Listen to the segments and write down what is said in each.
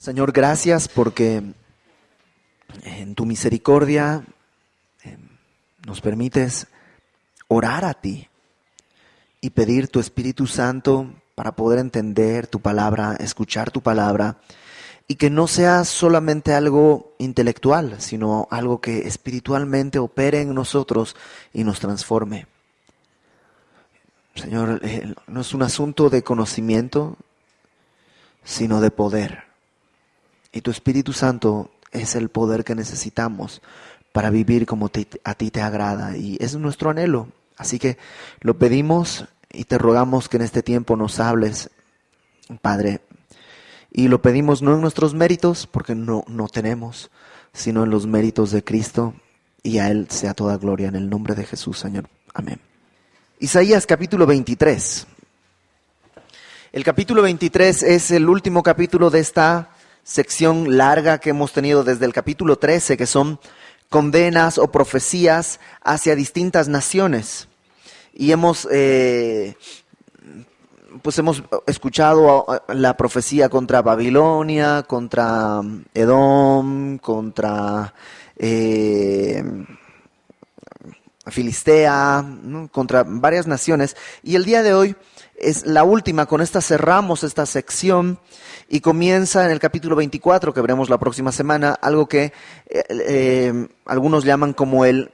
Señor, gracias porque en tu misericordia nos permites orar a ti y pedir tu Espíritu Santo para poder entender tu palabra, escuchar tu palabra, y que no sea solamente algo intelectual, sino algo que espiritualmente opere en nosotros y nos transforme. Señor, no es un asunto de conocimiento, sino de poder. Y tu Espíritu Santo es el poder que necesitamos para vivir como a ti te agrada. Y es nuestro anhelo. Así que lo pedimos y te rogamos que en este tiempo nos hables, Padre. Y lo pedimos no en nuestros méritos, porque no tenemos, sino en los méritos de Cristo. Y a Él sea toda gloria en el nombre de Jesús, Señor. Amén. Isaías capítulo 23. El capítulo 23 es el último capítulo de esta sección larga que hemos tenido desde el capítulo 13, que son condenas o profecías hacia distintas naciones. Y hemos escuchado la profecía contra Babilonia, contra Edom, contra Filistea, ¿no? Contra varias naciones. Y el día de hoy es la última, con esta cerramos esta sección y comienza en el capítulo 24, que veremos la próxima semana, algo que algunos llaman como el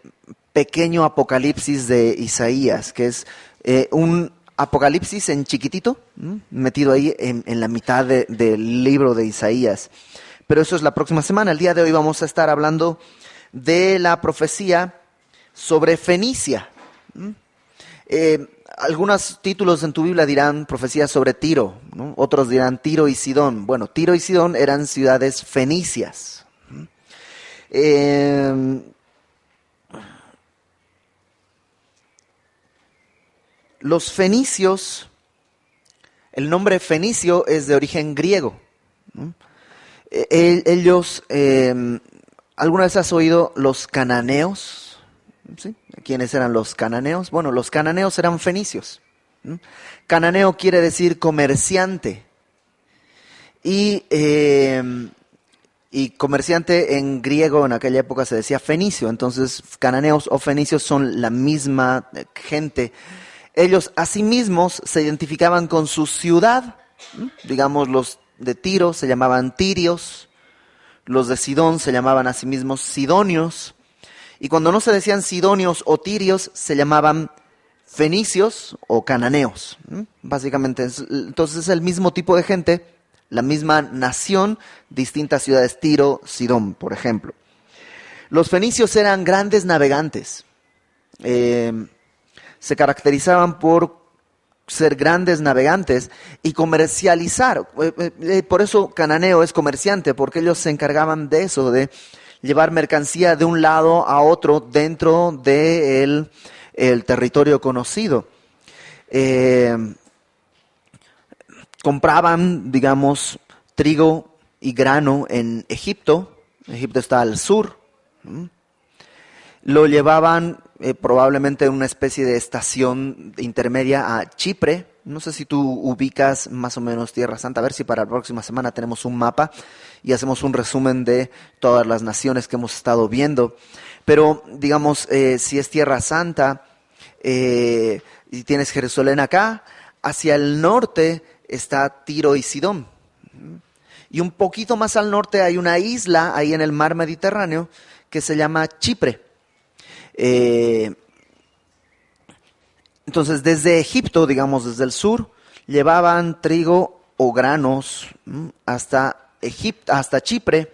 pequeño apocalipsis de Isaías, que es un apocalipsis en chiquitito, metido ahí en la mitad del libro de Isaías. Pero eso es la próxima semana. El día de hoy vamos a estar hablando de la profecía sobre Fenicia. Algunos títulos en tu Biblia dirán profecías sobre Tiro, ¿no? Otros dirán Tiro y Sidón. Bueno, Tiro y Sidón eran ciudades fenicias. Los fenicios, el nombre fenicio es de origen griego, ¿no? Ellos, ¿alguna vez has oído los cananeos? ¿Sí? ¿Quiénes eran los cananeos? Bueno, los cananeos eran fenicios. Cananeo quiere decir comerciante. Y comerciante en griego en aquella época se decía fenicio. Entonces, cananeos o fenicios son la misma gente. Ellos asimismos se identificaban con su ciudad. Digamos, los de Tiro se llamaban tirios. Los de Sidón se llamaban asimismos sidonios. Y cuando no se decían sidonios o tirios, se llamaban fenicios o cananeos. Básicamente, entonces es el mismo tipo de gente, la misma nación, distintas ciudades, Tiro, Sidón, por ejemplo. Los fenicios eran grandes navegantes. Se caracterizaban por ser grandes navegantes y comercializar. Por eso cananeo es comerciante, porque ellos se encargaban de eso, de llevar mercancía de un lado a otro dentro del territorio conocido. Compraban, digamos, trigo y grano en Egipto. Egipto está al sur. Lo llevaban probablemente en una especie de estación intermedia a Chipre. No sé si tú ubicas más o menos Tierra Santa. A ver si para la próxima semana tenemos un mapa y hacemos un resumen de todas las naciones que hemos estado viendo. Pero, digamos, si es Tierra Santa y tienes Jerusalén acá, hacia el norte está Tiro y Sidón. Y un poquito más al norte hay una isla ahí en el mar Mediterráneo que se llama Chipre. Entonces, desde Egipto, digamos, desde el sur, llevaban trigo o granos hasta Egipto, hasta Chipre,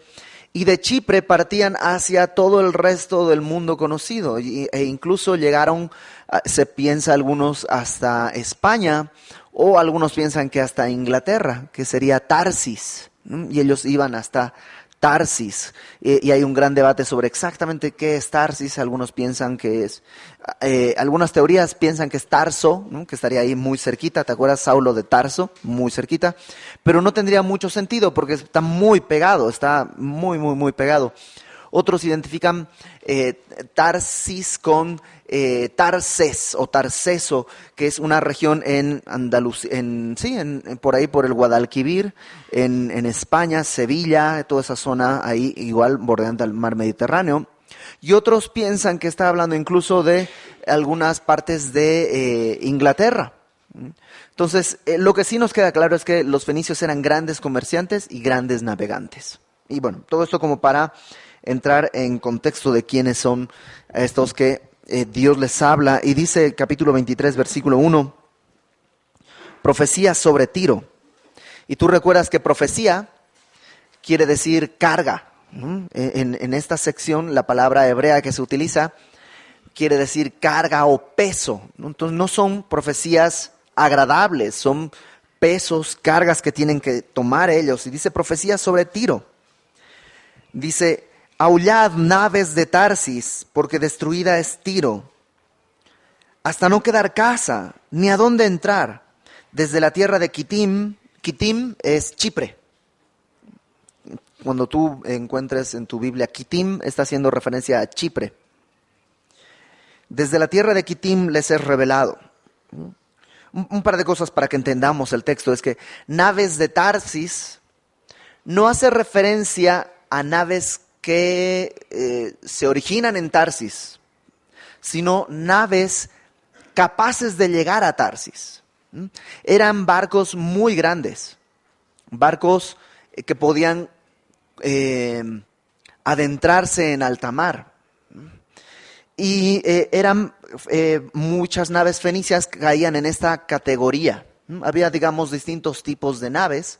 y de Chipre partían hacia todo el resto del mundo conocido, e incluso llegaron, se piensa algunos, hasta España, o algunos piensan que hasta Inglaterra, que sería Tarsis, y ellos iban hasta Tarsis, y hay un gran debate sobre exactamente qué es Tarsis. Algunos piensan que es, algunas teorías piensan que es Tarso, ¿no? Que estaría ahí muy cerquita. ¿Te acuerdas, Saulo de Tarso? Muy cerquita, pero no tendría mucho sentido porque está muy pegado, está muy pegado. Otros identifican Tarsis con Tarses o Tarseso, que es una región en Andalucía, por ahí por el Guadalquivir, en España, Sevilla, toda esa zona ahí igual bordeando el mar Mediterráneo. Y otros piensan que está hablando incluso de algunas partes de Inglaterra. Entonces, lo que sí nos queda claro es que los fenicios eran grandes comerciantes y grandes navegantes. Y bueno, todo esto como para entrar en contexto de quiénes son estos que Dios les habla. Y dice capítulo 23, versículo 1, profecía sobre Tiro. Y tú recuerdas que profecía quiere decir carga. En esta sección, la palabra hebrea que se utiliza quiere decir carga o peso. Entonces, no son profecías agradables, son pesos, cargas que tienen que tomar ellos. Y dice profecía sobre Tiro. Dice, aullad naves de Tarsis, porque destruida es Tiro, hasta no quedar casa, ni a dónde entrar. Desde la tierra de Kitim, Kitim es Chipre. Cuando tú encuentres en tu Biblia Kitim, está haciendo referencia a Chipre. Desde la tierra de Kitim les es revelado. Un par de cosas para que entendamos el texto es que naves de Tarsis no hace referencia a naves que se originan en Tarsis, sino naves capaces de llegar a Tarsis. Eran barcos muy grandes, barcos que podían adentrarse en alta mar. Y eran muchas naves fenicias que caían en esta categoría. Había, digamos, distintos tipos de naves,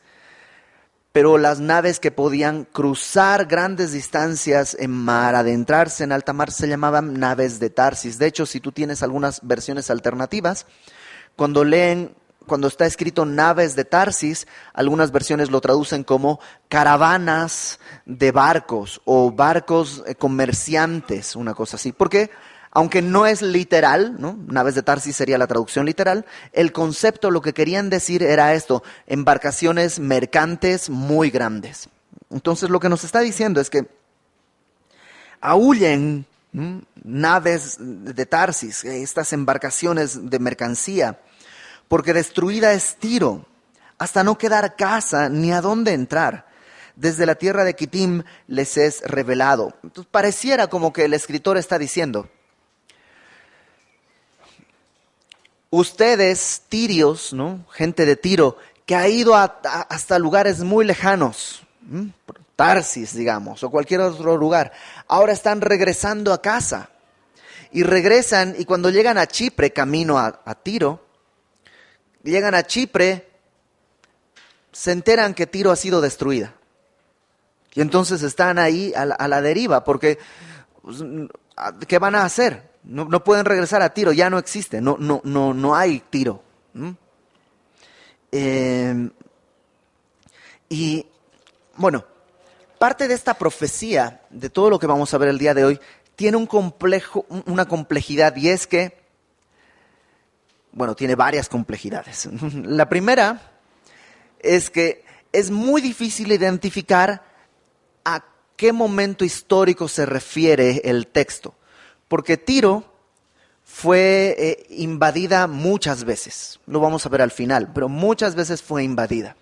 pero las naves que podían cruzar grandes distancias en mar, adentrarse en alta mar, se llamaban naves de Tarsis. De hecho, si tú tienes algunas versiones alternativas, cuando está escrito naves de Tarsis, algunas versiones lo traducen como caravanas de barcos o barcos comerciantes, una cosa así. Porque aunque no es literal, ¿no? Naves de Tarsis sería la traducción literal, el concepto, lo que querían decir era esto, embarcaciones mercantes muy grandes. Entonces lo que nos está diciendo es que aúllen naves de Tarsis, estas embarcaciones de mercancía, porque destruida es Tiro, hasta no quedar casa ni a dónde entrar. Desde la tierra de Kitim les es revelado. Entonces pareciera como que el escritor está diciendo, ustedes, tirios, ¿no? Gente de Tiro, que ha ido hasta lugares muy lejanos, Tarsis, digamos, o cualquier otro lugar, ahora están regresando a casa. Y regresan, y cuando llegan a Chipre, camino a Tiro, llegan a Chipre, se enteran que Tiro ha sido destruida. Y entonces están ahí a la deriva, porque ¿qué van a hacer? No pueden regresar a Tiro, ya no existe, no hay Tiro. Y bueno, parte de esta profecía, de todo lo que vamos a ver el día de hoy, tiene una complejidad, y es que, bueno, tiene varias complejidades. La primera es que es muy difícil identificar a qué momento histórico se refiere el texto, porque Tiro fue invadida muchas veces, lo vamos a ver al final, pero muchas veces fue invadida.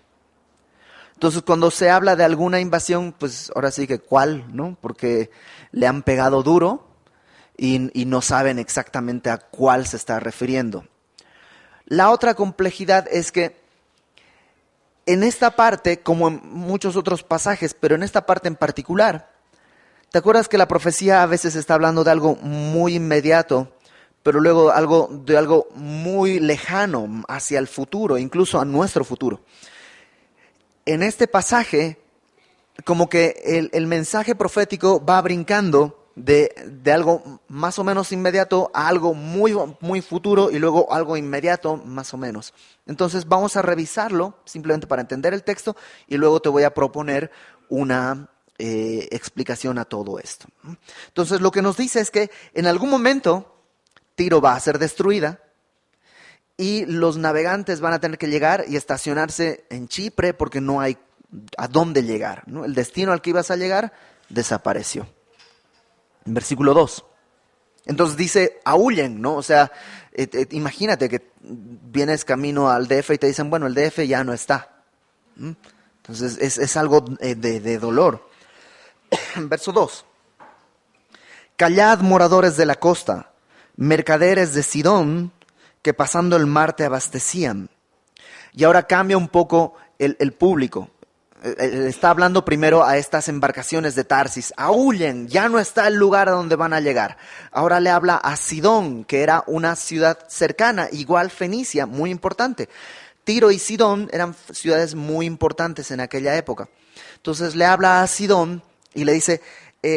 Entonces, cuando se habla de alguna invasión, pues ahora sí que ¿cuál? ¿No? Porque le han pegado duro y no saben exactamente a cuál se está refiriendo. La otra complejidad es que en esta parte, como en muchos otros pasajes, pero en esta parte en particular, ¿te acuerdas que la profecía a veces está hablando de algo muy inmediato, pero luego de algo muy lejano hacia el futuro, incluso a nuestro futuro? En este pasaje, como que el mensaje profético va brincando de algo más o menos inmediato a algo muy, muy futuro y luego algo inmediato más o menos. Entonces vamos a revisarlo simplemente para entender el texto y luego te voy a proponer una explicación a todo esto. Entonces lo que nos dice es que en algún momento Tiro va a ser destruida y los navegantes van a tener que llegar y estacionarse en Chipre porque no hay a dónde llegar, ¿no? El destino al que ibas a llegar desapareció. En versículo 2. Entonces dice, aúllen, ¿no? O sea, imagínate que vienes camino al DF y te dicen, bueno, el DF ya no está. Entonces es algo de dolor. Verso 2. Callad, moradores de la costa, mercaderes de Sidón, que pasando el mar te abastecían. Y ahora cambia un poco el público. Está hablando primero a estas embarcaciones de Tarsis. Aúllen, ya no está el lugar a donde van a llegar. Ahora le habla a Sidón, que era una ciudad cercana, igual Fenicia, muy importante. Tiro y Sidón eran ciudades muy importantes en aquella época. Entonces le habla a Sidón y le dice,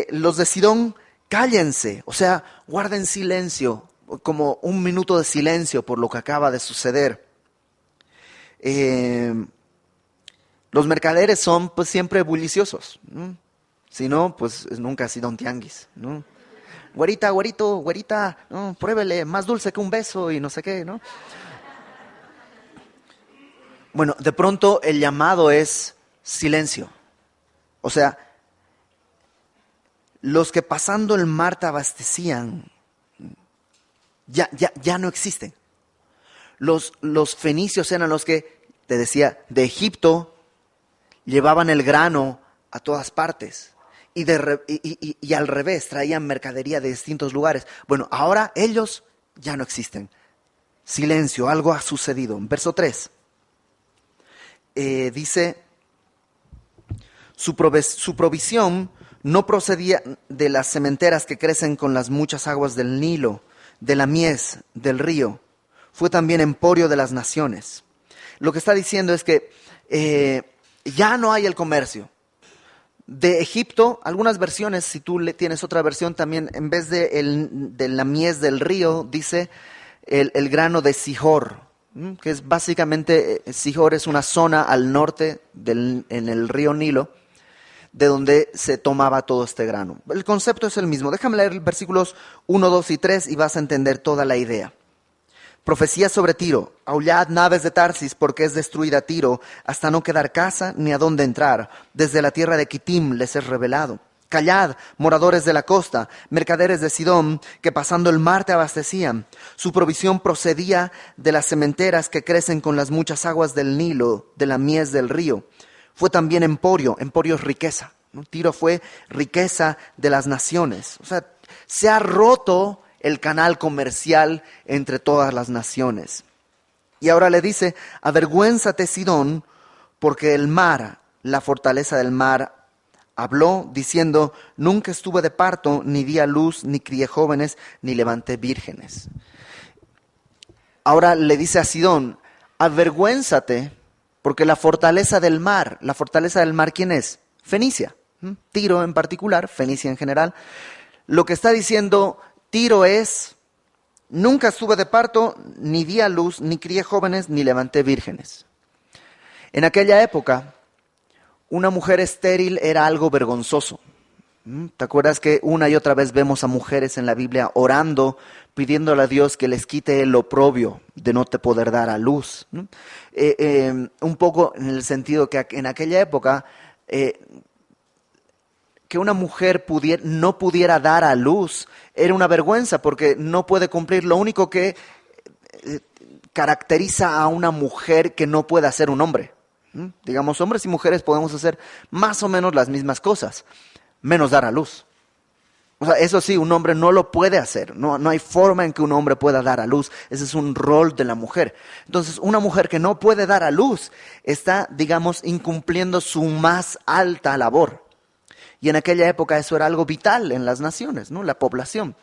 los de Sidón, cállense, o sea, guarden silencio, como un minuto de silencio por lo que acaba de suceder. Los mercaderes son pues siempre bulliciosos, ¿no? Si no, pues nunca ha sido un tianguis, ¿no? Güerita, güerito, güerita, no, pruébele, más dulce que un beso y no sé qué, ¿no? Bueno, de pronto el llamado es silencio. O sea, los que pasando el mar te abastecían, ya no existen. Los fenicios eran los que, te decía, de Egipto llevaban el grano a todas partes y al revés, traían mercadería de distintos lugares. Bueno, ahora ellos ya no existen. Silencio, algo ha sucedido. En verso 3 dice, su provisión no procedía de las sementeras que crecen con las muchas aguas del Nilo, de la mies, del río. Fue también emporio de las naciones. Lo que está diciendo es que ya no hay el comercio. De Egipto, algunas versiones, si tú tienes otra versión también, en vez de la mies del río, dice el grano de Sihor, que es básicamente, Sihor es una zona al norte en el río Nilo, de donde se tomaba todo este grano. El concepto es el mismo. Déjame leer versículos 1, 2 y 3 y vas a entender toda la idea. Profecía sobre Tiro. Aullad, naves de Tarsis, porque es destruida Tiro, hasta no quedar casa ni a dónde entrar. Desde la tierra de Kitim les es revelado. Callad, moradores de la costa, mercaderes de Sidón, que pasando el mar te abastecían. Su provisión procedía de las sementeras que crecen con las muchas aguas del Nilo, de la mies del río. Fue también emporio es riqueza, ¿no? Tiro fue riqueza de las naciones. O sea, se ha roto el canal comercial entre todas las naciones. Y ahora le dice, avergüénzate Sidón, porque el mar, la fortaleza del mar, habló diciendo, nunca estuve de parto, ni di a luz, ni crié jóvenes, ni levanté vírgenes. Ahora le dice a Sidón, avergüénzate, porque la fortaleza del mar, ¿quién es? Fenicia, Tiro en particular, Fenicia en general. Lo que está diciendo Tiro es, nunca estuve de parto, ni di a luz, ni crié jóvenes, ni levanté vírgenes. En aquella época, una mujer estéril era algo vergonzoso. ¿Te acuerdas que una y otra vez vemos a mujeres en la Biblia orando, pidiéndole a Dios que les quite el oprobio de no te poder dar a luz? Un poco en el sentido que en aquella época, que una mujer no pudiera dar a luz era una vergüenza porque no puede cumplir. Lo único que caracteriza a una mujer que no puede hacer un hombre. Digamos, hombres y mujeres podemos hacer más o menos las mismas cosas, menos dar a luz. O sea, eso sí, un hombre no lo puede hacer. No hay forma en que un hombre pueda dar a luz. Ese es un rol de la mujer. Entonces, una mujer que no puede dar a luz está, digamos, incumpliendo su más alta labor. Y en aquella época eso era algo vital en las naciones, ¿no? La población.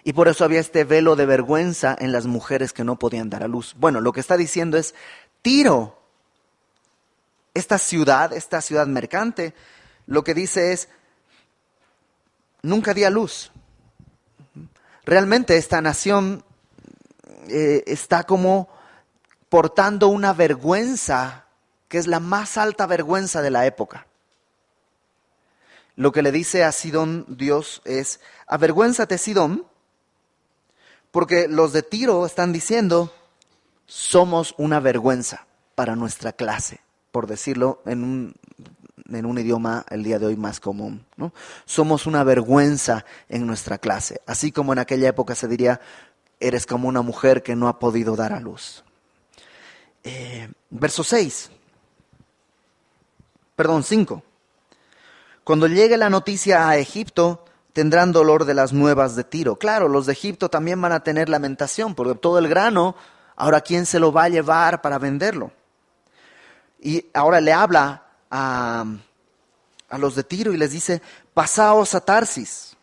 Y por eso había este velo de vergüenza en las mujeres que no podían dar a luz. Bueno, lo que está diciendo es, Tiro, esta ciudad mercante, lo que dice es, nunca di a luz. Realmente esta nación está como portando una vergüenza que es la más alta vergüenza de la época. Lo que le dice a Sidón Dios es, avergüénzate Sidón, porque los de Tiro están diciendo, somos una vergüenza para nuestra clase, por decirlo en en un idioma el día de hoy más común, ¿no? Somos una vergüenza en nuestra clase, así como en aquella época se diría, eres como una mujer que no ha podido dar a luz. Verso 5. Cuando llegue la noticia a Egipto, tendrán dolor de las nuevas de Tiro. Claro, los de Egipto también van a tener lamentación, porque todo el grano, ahora ¿quién se lo va a llevar para venderlo? Y ahora le habla a los de Tiro y les dice, pasaos a Tarsis.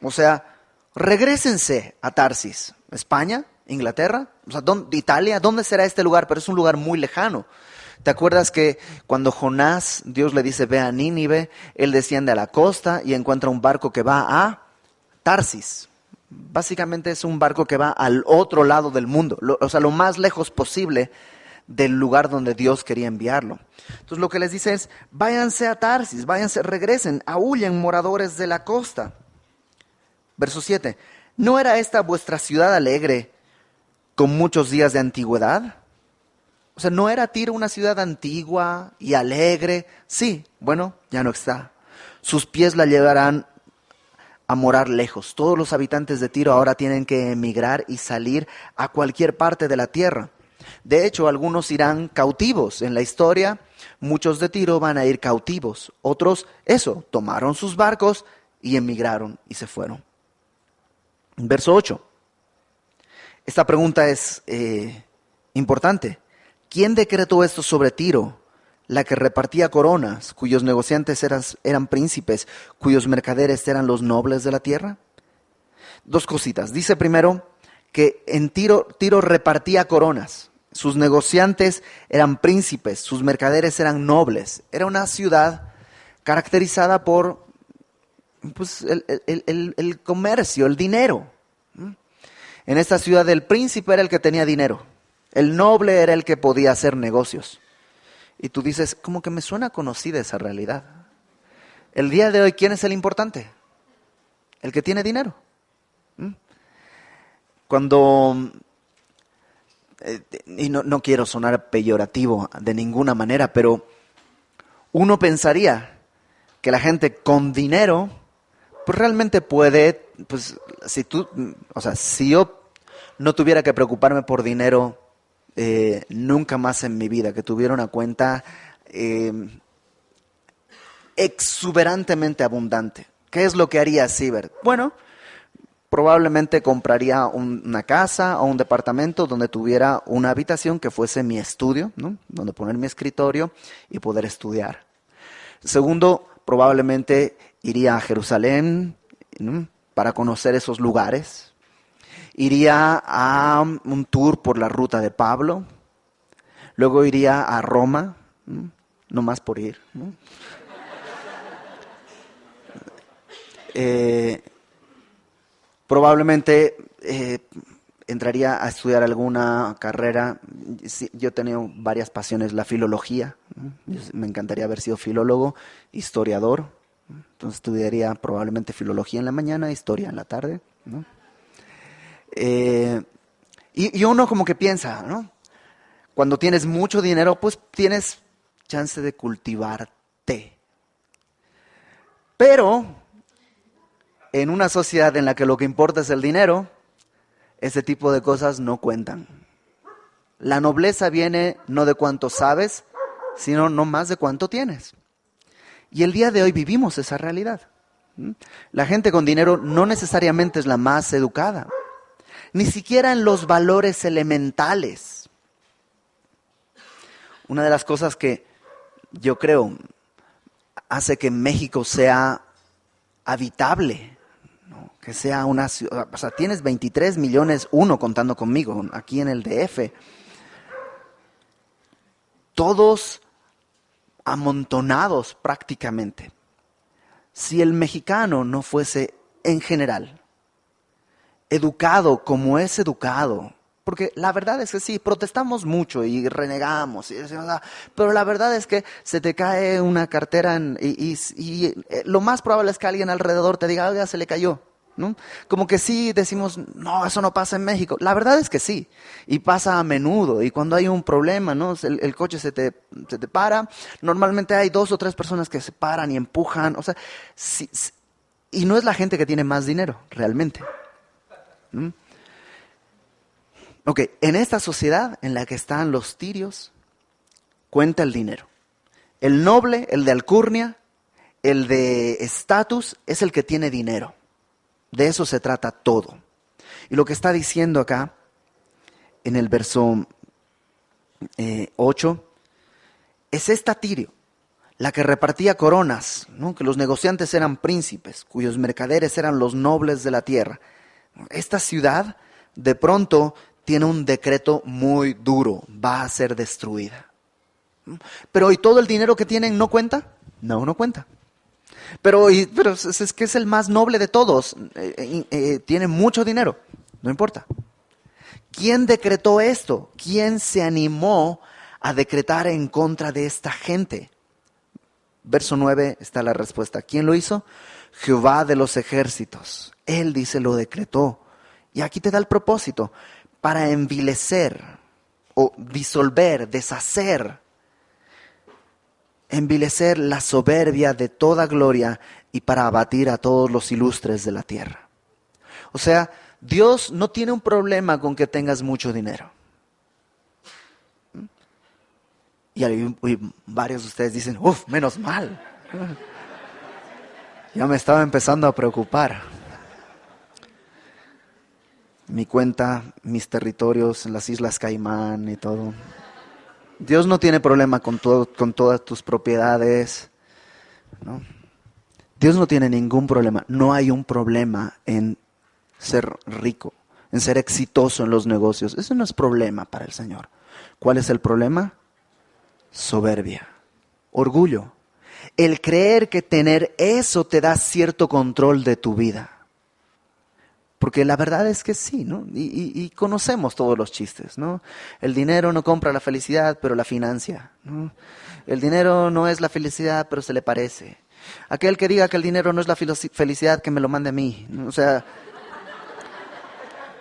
O sea, regrésense a Tarsis. España, Inglaterra, o sea, Italia, ¿dónde será este lugar? Pero es un lugar muy lejano. ¿Te acuerdas que cuando Jonás, Dios le dice, ve a Nínive, él desciende a la costa y encuentra un barco que va a Tarsis? Básicamente es un barco que va al otro lado del mundo, o sea, lo más lejos posible del lugar donde Dios quería enviarlo. Entonces lo que les dice es, váyanse a Tarsis, regresen, aúllen moradores de la costa. Verso 7, ¿no era esta vuestra ciudad alegre con muchos días de antigüedad? O sea, ¿no era Tiro una ciudad antigua y alegre? Sí, bueno, ya no está. Sus pies la llevarán a morar lejos. Todos los habitantes de Tiro ahora tienen que emigrar y salir a cualquier parte de la tierra. De hecho, algunos irán cautivos. En la historia, muchos de Tiro van a ir cautivos. Otros, tomaron sus barcos y emigraron y se fueron. Verso 8. Esta pregunta es importante. ¿Quién decretó esto sobre Tiro, la que repartía coronas, cuyos negociantes eran príncipes, cuyos mercaderes eran los nobles de la tierra? Dos cositas. Dice primero que en Tiro repartía coronas. Sus negociantes eran príncipes, sus mercaderes eran nobles. Era una ciudad caracterizada por el comercio, el dinero. En esta ciudad el príncipe era el que tenía dinero. El noble era el que podía hacer negocios. Y tú dices, como que me suena conocida esa realidad. El día de hoy, ¿quién es el importante? El que tiene dinero. Cuando, y no quiero sonar peyorativo de ninguna manera, pero uno pensaría que la gente con dinero, pues realmente puede, pues si yo no tuviera que preocuparme por dinero, nunca más en mi vida, que tuviera una cuenta exuberantemente abundante. ¿Qué es lo que haría Siebert? Bueno, probablemente compraría una casa o un departamento donde tuviera una habitación que fuese mi estudio, ¿no? Donde poner mi escritorio y poder estudiar. Segundo, probablemente iría a Jerusalén, ¿no? Para conocer esos lugares. Iría a un tour por la ruta de Pablo. Luego iría a Roma, no más por ir, ¿no? Probablemente entraría a estudiar alguna carrera. Yo he tenido varias pasiones, la filología, ¿no? Me encantaría haber sido filólogo, historiador. Entonces estudiaría probablemente filología en la mañana, historia en la tarde, ¿no? Y uno como que piensa, ¿no? Cuando tienes mucho dinero, pues tienes chance de cultivarte. Pero en una sociedad en la que lo que importa es el dinero, ese tipo de cosas no cuentan. La nobleza viene no de cuánto sabes, sino no más de cuánto tienes. Y el día de hoy vivimos esa realidad. La gente con dinero no necesariamente es la más educada. Ni siquiera en los valores elementales. Una de las cosas que yo creo hace que México sea habitable, ¿no? Que sea una ciudad, o sea, tienes 23 millones, uno contando conmigo, aquí en el DF. Todos amontonados prácticamente. Si el mexicano no fuese en general educado como es educado, porque la verdad es que sí, protestamos mucho y renegamos, pero la verdad es que se te cae una cartera y lo más probable es que alguien alrededor te diga, oiga, se le cayó, ¿no? Como que sí decimos, no, eso no pasa en México. La verdad es que sí, y pasa a menudo. Y cuando hay un problema, ¿no? El coche se te para, normalmente hay 2 o 3 personas que se paran y empujan. O sea, sí, y no es la gente que tiene más dinero, realmente. ¿Mm? Ok, en esta sociedad en la que están los tirios, cuenta el dinero. El noble, el de alcurnia, el de estatus, es el que tiene dinero. De eso se trata todo. Y lo que está diciendo acá, en el verso 8, es esta Tirio, la que repartía coronas, ¿no? Que los negociantes eran príncipes, cuyos mercaderes eran los nobles de la tierra. Esta ciudad, de pronto, tiene un decreto muy duro, va a ser destruida. Pero ¿y todo el dinero que tienen no cuenta? No, no cuenta. Pero es que es el más noble de todos, tiene mucho dinero, no importa. ¿Quién decretó esto? ¿Quién se animó a decretar en contra de esta gente? Verso 9 está la respuesta. ¿Quién lo hizo? Jehová de los ejércitos. Él dice, lo decretó. Y aquí te da el propósito, para envilecer o disolver, deshacer, envilecer la soberbia de toda gloria y para abatir a todos los ilustres de la tierra. O sea, Dios no tiene un problema con que tengas mucho dinero. Y varios de ustedes dicen, menos mal. Ya me estaba empezando a preocupar. Mi cuenta, mis territorios en las Islas Caimán y todo. Dios no tiene problema con todas tus propiedades, ¿no? Dios no tiene ningún problema. No hay un problema en ser rico, en ser exitoso en los negocios. Eso no es problema para el Señor. ¿Cuál es el problema? Soberbia, orgullo. El creer que tener eso te da cierto control de tu vida. Porque la verdad es que sí, ¿no? Y conocemos todos los chistes, ¿no? El dinero no compra la felicidad, pero la financia, ¿no? El dinero no es la felicidad, pero se le parece. Aquel que diga que el dinero no es la felicidad, que me lo mande a mí, ¿no? O sea,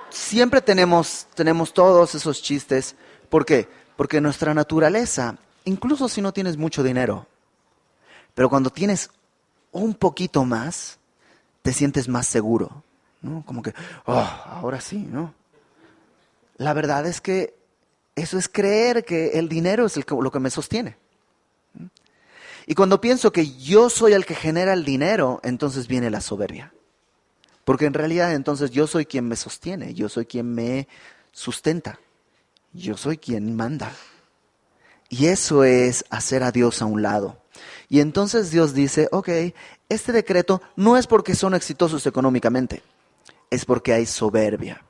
siempre tenemos todos esos chistes. ¿Por qué? Porque nuestra naturaleza, incluso si no tienes mucho dinero, pero cuando tienes un poquito más, te sientes más seguro, ¿no? Como que, ahora sí, ¿no? La verdad es que eso es creer que el dinero es lo que me sostiene. Y cuando pienso que yo soy el que genera el dinero, entonces viene la soberbia. Porque en realidad entonces yo soy quien me sostiene, yo soy quien me sustenta, yo soy quien manda. Y eso es hacer a Dios a un lado. Y entonces Dios dice, ok, este decreto no es porque son exitosos económicamente, es porque hay soberbia.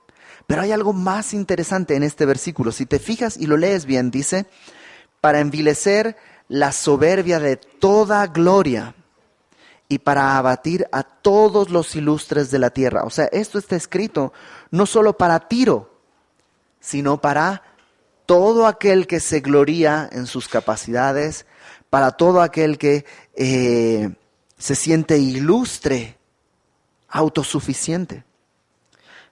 Pero hay algo más interesante en este versículo. Si te fijas y lo lees bien, dice, para envilecer la soberbia de toda gloria y para abatir a todos los ilustres de la tierra. O sea, esto está escrito no solo para Tiro, sino para todo aquel que se gloría en sus capacidades, para todo aquel que se siente ilustre, autosuficiente.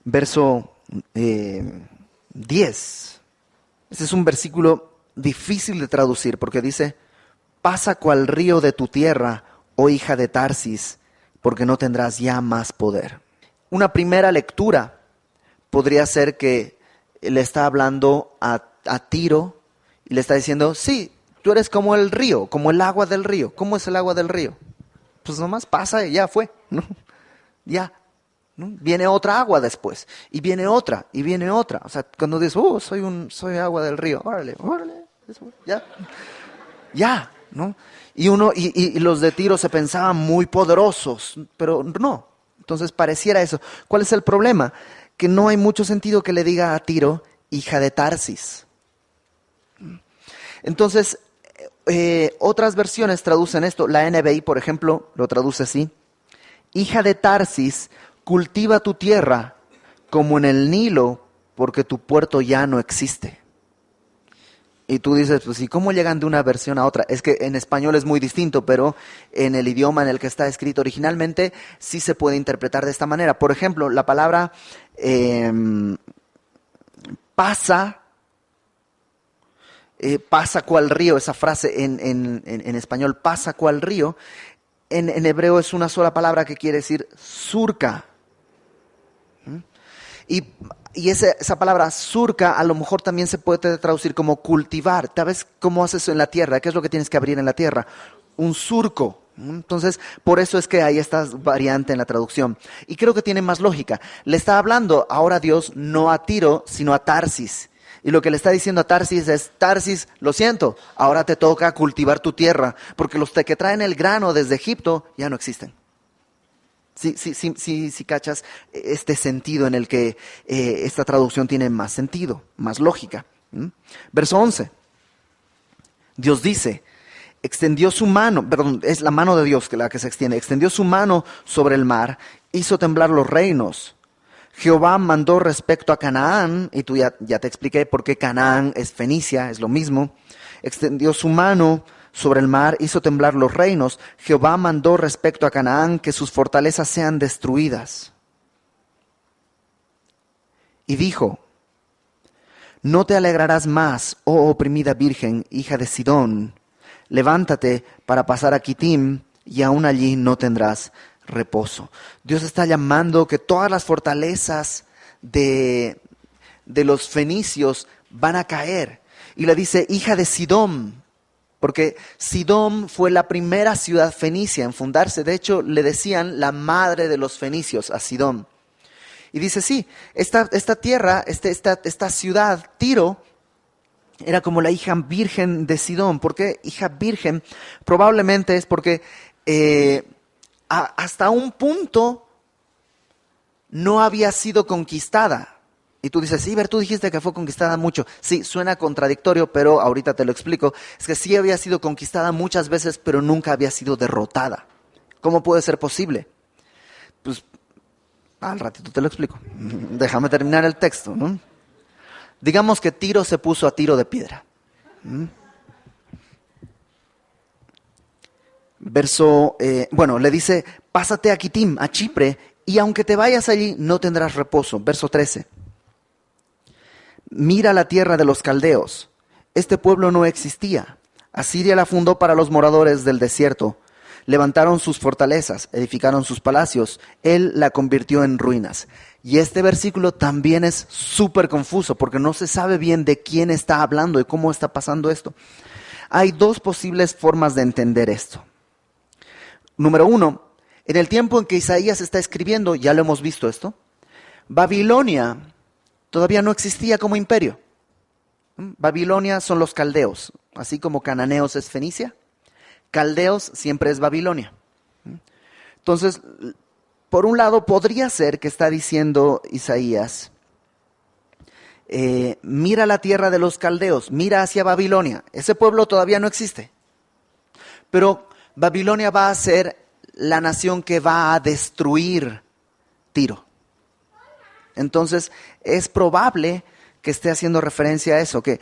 Verso 10. Este es un versículo difícil de traducir porque dice, pasa cual río de tu tierra, oh hija de Tarsis, porque no tendrás ya más poder. Una primera lectura podría ser que le está hablando a Tiro y le está diciendo, sí, tú eres como el río, como el agua del río. ¿Cómo es el agua del río? Pues nomás pasa y ya fue, ¿no? Ya, ¿no? Viene otra agua después, y viene otra, y viene otra. O sea, cuando dices, soy agua del río, órale, ya, ¿no? Y los de Tiro se pensaban muy poderosos, pero no. Entonces pareciera eso. ¿Cuál es el problema? Que no hay mucho sentido que le diga a Tiro, hija de Tarsis. Entonces, otras versiones traducen esto. La NBI, por ejemplo, lo traduce así. Hija de Tarsis, cultiva tu tierra como en el Nilo, porque tu puerto ya no existe. Y tú dices, pues, ¿y cómo llegan de una versión a otra? Es que en español es muy distinto, pero en el idioma en el que está escrito originalmente sí se puede interpretar de esta manera. Por ejemplo, la palabra pasa, pasa cual río, esa frase en español, pasa cual río, en hebreo es una sola palabra que quiere decir surca. Y esa palabra surca a lo mejor también se puede traducir como cultivar. ¿Sabes cómo haces eso en la tierra? ¿Qué es lo que tienes que abrir en la tierra? Un surco. Entonces, por eso es que hay esta variante en la traducción. Y creo que tiene más lógica. Le está hablando ahora Dios no a Tiro, sino a Tarsis. Y lo que le está diciendo a Tarsis es, Tarsis, lo siento, ahora te toca cultivar tu tierra, porque los que traen el grano desde Egipto ya no existen. Sí, cachas este sentido en el que esta traducción tiene más sentido, más lógica. Verso 11. Dios dice, extendió su mano, perdón, es la mano de Dios la que se extiende, extendió su mano sobre el mar, hizo temblar los reinos. Jehová mandó respecto a Canaán, y tú ya te expliqué por qué Canaán es Fenicia, es lo mismo. Extendió su mano sobre el mar, hizo temblar los reinos. Jehová mandó respecto a Canaán que sus fortalezas sean destruidas. Y dijo, no te alegrarás más, oh oprimida virgen, hija de Sidón. Levántate para pasar a Kitim, y aún allí no tendrás reposo. Dios está llamando que todas las fortalezas de los fenicios van a caer. Y le dice, hija de Sidón, porque Sidón fue la primera ciudad fenicia en fundarse. De hecho, le decían la madre de los fenicios a Sidón. Y dice, sí, esta tierra, esta ciudad, Tiro, era como la hija virgen de Sidón. ¿Por qué hija virgen? Probablemente es porque hasta un punto no había sido conquistada. Y tú dices, sí, Ver, tú dijiste que fue conquistada mucho. Sí, suena contradictorio, pero ahorita te lo explico. Es que sí había sido conquistada muchas veces, pero nunca había sido derrotada. ¿Cómo puede ser posible? Pues al ratito te lo explico. Déjame terminar el texto, ¿no? Digamos que Tiro se puso a tiro de piedra. Le dice, pásate a Kitim, a Chipre, y aunque te vayas allí, no tendrás reposo. Verso 13. Mira la tierra de los caldeos. Este pueblo no existía. Asiria la fundó para los moradores del desierto. Levantaron sus fortalezas, edificaron sus palacios. Él la convirtió en ruinas. Y este versículo también es súper confuso porque no se sabe bien de quién está hablando y cómo está pasando esto. Hay dos posibles formas de entender esto. Número uno, en el tiempo en que Isaías está escribiendo, ya lo hemos visto esto, Babilonia todavía no existía como imperio. Babilonia son los caldeos, así como cananeos es Fenicia, caldeos siempre es Babilonia. Entonces, por un lado, podría ser que está diciendo Isaías, mira la tierra de los caldeos, mira hacia Babilonia. Ese pueblo todavía no existe. Pero Babilonia va a ser la nación que va a destruir Tiro. Entonces, es probable que esté haciendo referencia a eso, que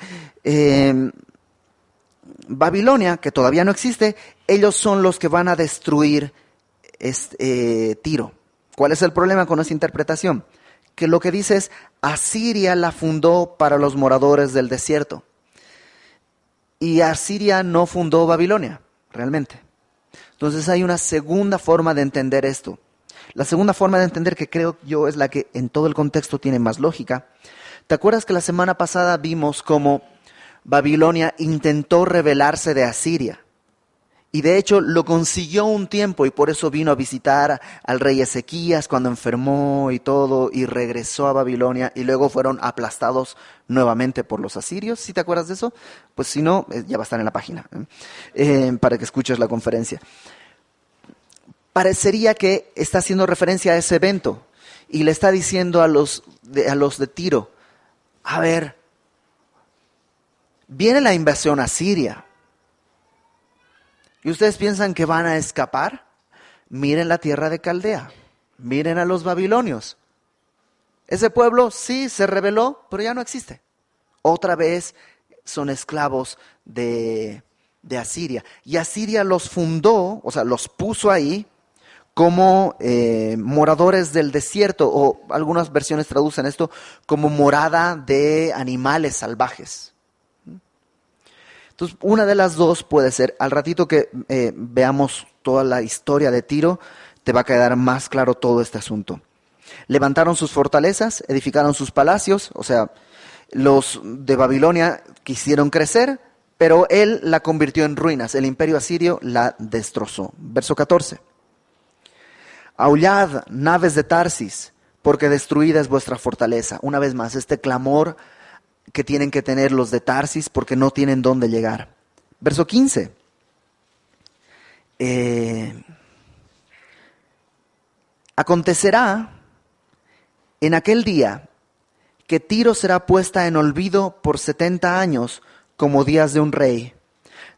Babilonia, que todavía no existe, ellos son los que van a destruir Tiro. ¿Cuál es el problema con esa interpretación? Que lo que dice es, Asiria la fundó para los moradores del desierto. Y Asiria no fundó Babilonia, realmente. Entonces hay una segunda forma de entender esto. La segunda forma de entender, que creo yo es la que en todo el contexto tiene más lógica. ¿Te acuerdas que la semana pasada vimos cómo Babilonia intentó rebelarse de Asiria? Y de hecho lo consiguió un tiempo y por eso vino a visitar al rey Ezequías cuando enfermó y todo y regresó a Babilonia y luego fueron aplastados nuevamente por los asirios. ¿Sí te acuerdas de eso? Pues si no, ya va a estar en la página para que escuches la conferencia. Parecería que está haciendo referencia a ese evento y le está diciendo a los de Tiro, a ver, viene la invasión a Siria. ¿Y ustedes piensan que van a escapar? Miren la tierra de Caldea, miren a los babilonios. Ese pueblo sí se rebeló, pero ya no existe. Otra vez son esclavos de Asiria. Y Asiria los fundó, o sea, los puso ahí como moradores del desierto, o algunas versiones traducen esto como morada de animales salvajes. Entonces, una de las dos puede ser, al ratito que veamos toda la historia de Tiro, te va a quedar más claro todo este asunto. Levantaron sus fortalezas, edificaron sus palacios, o sea, los de Babilonia quisieron crecer, pero él la convirtió en ruinas, el imperio asirio la destrozó. Verso 14. Aullad, naves de Tarsis, porque destruida es vuestra fortaleza. Una vez más, este clamor que tienen que tener los de Tarsis porque no tienen dónde llegar. Verso 15. Acontecerá en aquel día que Tiro será puesta en olvido por 70 años como días de un rey.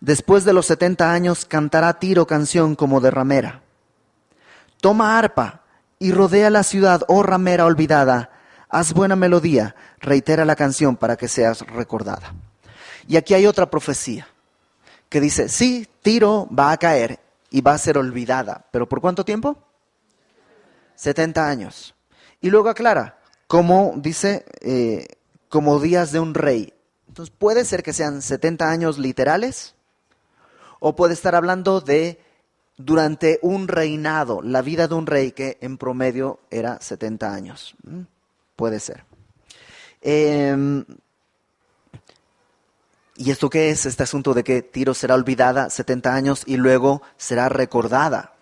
Después de los 70 años cantará Tiro canción como de ramera. Toma arpa y rodea la ciudad, oh ramera olvidada. Haz buena melodía, reitera la canción para que seas recordada. Y aquí hay otra profecía que dice, sí, Tiro va a caer y va a ser olvidada. ¿Pero por cuánto tiempo? 70 años. Y luego aclara, como dice, como días de un rey. Entonces puede ser que sean 70 años literales o puede estar hablando de durante un reinado, la vida de un rey que en promedio era 70 años. Puede ser. ¿Y esto qué es? Este asunto de que Tiro será olvidada 70 años y luego será recordada.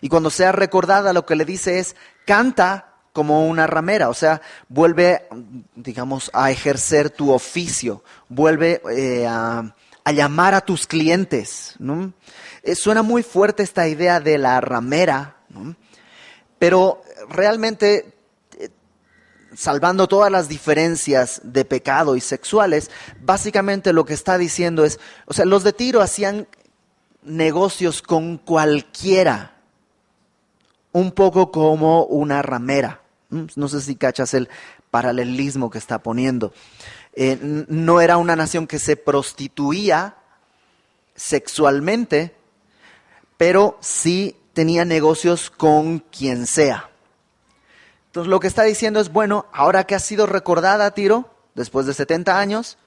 Y cuando sea recordada, lo que le dice es, canta como una ramera, o sea, vuelve, digamos, a ejercer tu oficio, vuelve a llamar a tus clientes, ¿no? Suena muy fuerte esta idea de la ramera, ¿no? Pero realmente, salvando todas las diferencias de pecado y sexuales, básicamente lo que está diciendo es, o sea, los de Tiro hacían negocios con cualquiera, un poco como una ramera. No sé si cachas el paralelismo que está poniendo. No era una nación que se prostituía sexualmente, pero sí tenía negocios con quien sea. Entonces lo que está diciendo es, bueno, ahora que has sido recordada, Tiro, después de 70 años,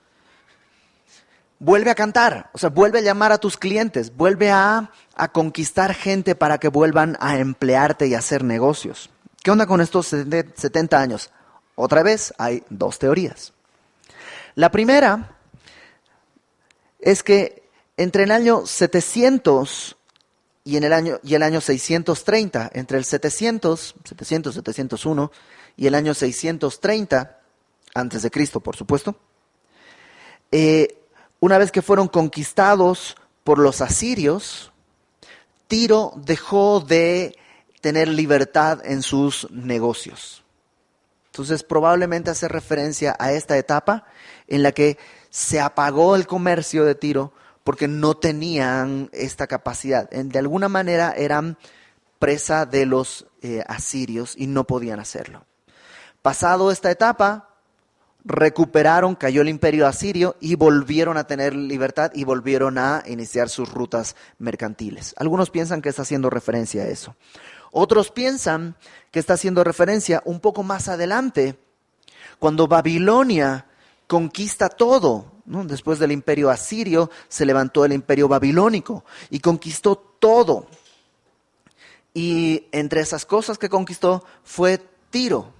vuelve a cantar, o sea, vuelve a llamar a tus clientes, vuelve a conquistar gente para que vuelvan a emplearte y a hacer negocios. ¿Qué onda con estos 70 años? Otra vez hay dos teorías. La primera es que entre el año 700 y el año 630, entre el 701 y el año 630, antes de Cristo, por supuesto, una vez que fueron conquistados por los asirios, Tiro dejó de tener libertad en sus negocios. Entonces probablemente hace referencia a esta etapa en la que se apagó el comercio de Tiro porque no tenían esta capacidad. De alguna manera eran presa de los asirios y no podían hacerlo. Pasado esta etapa, recuperaron, cayó el imperio asirio y volvieron a tener libertad y volvieron a iniciar sus rutas mercantiles. Algunos piensan que está haciendo referencia a eso. Otros piensan que está haciendo referencia un poco más adelante, cuando Babilonia conquista todo, ¿no? Después del imperio asirio se levantó el imperio babilónico y conquistó todo. Y entre esas cosas que conquistó fue Tiro.